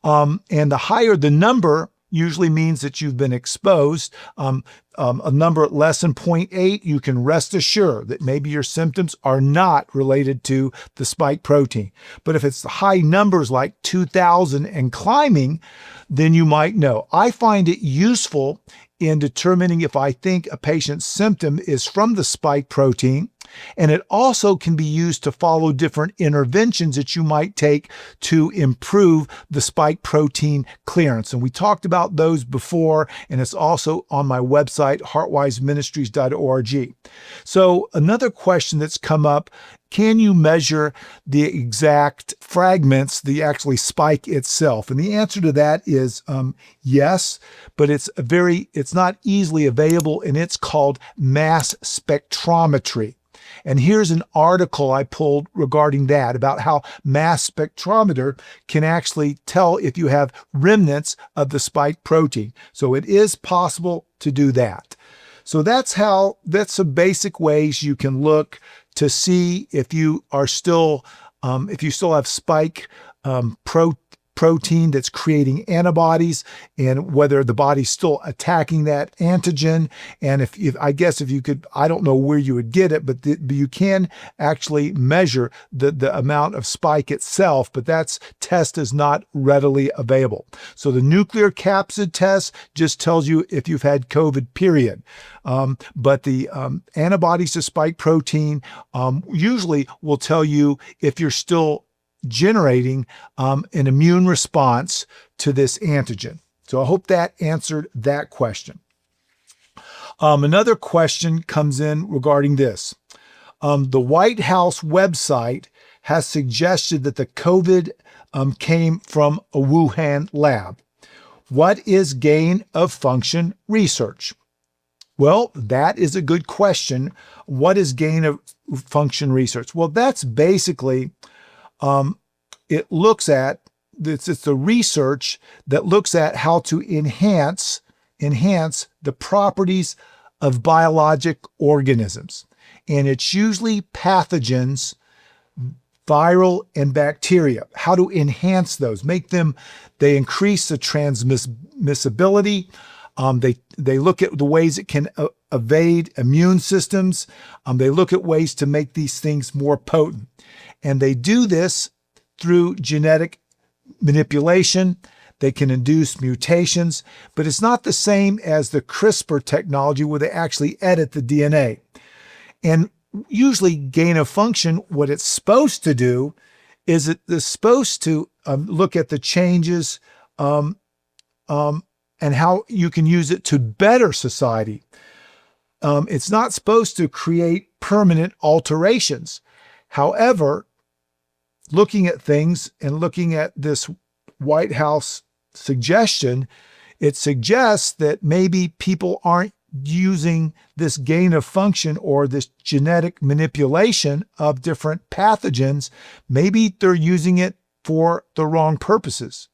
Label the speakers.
Speaker 1: And the higher the number usually means that you've been exposed. A number less than 0.8, you can rest assured that maybe your symptoms are not related to the spike protein. But if it's high numbers like 2,000 and climbing, then you might know. I find it useful in determining if I think a patient's symptom is from the spike protein. And it also can be used to follow different interventions that you might take to improve the spike protein clearance. And we talked about those before, and it's also on my website, heartwiseministries.org. So another question that's come up, can you measure the exact fragments, the actually spike itself? And the answer to that is yes, but it's not easily available, and it's called mass spectrometry. And here's an article I pulled regarding that, about how mass spectrometer can actually tell if you have remnants of the spike protein. So it is possible to do that. So that's some basic ways you can look to see if you are still, if you still have spike protein that's creating antibodies, and whether the body's still attacking that antigen. And if I guess if you could, I don't know where you would get it, but you can actually measure the amount of spike itself, but that test is not readily available. So the nuclear capsid test just tells you if you've had COVID, period. But the antibodies to spike protein usually will tell you if you're still generating an immune response to this antigen. So I hope that answered that question. Another question comes in regarding this. The White House website has suggested that the COVID came from a Wuhan lab. What is gain of function research? Well, that is a good question. What is gain of function research? Well, that's basically it's the research that looks at how to enhance the properties of biologic organisms. And it's usually pathogens, viral and bacteria, how to enhance those, they increase the transmissibility. They look at the ways it can evade immune systems. They look at ways to make these things more potent. And they do this through genetic manipulation. They can induce mutations, but it's not the same as the CRISPR technology where they actually edit the DNA. And usually gain of function, what it's supposed to do is it's supposed to look at the changes and how you can use it to better society. It's not supposed to create permanent alterations. However, looking at things and looking at this White House suggestion, it suggests that maybe people aren't using this gain of function or this genetic manipulation of different pathogens. Maybe they're using it for the wrong purposes.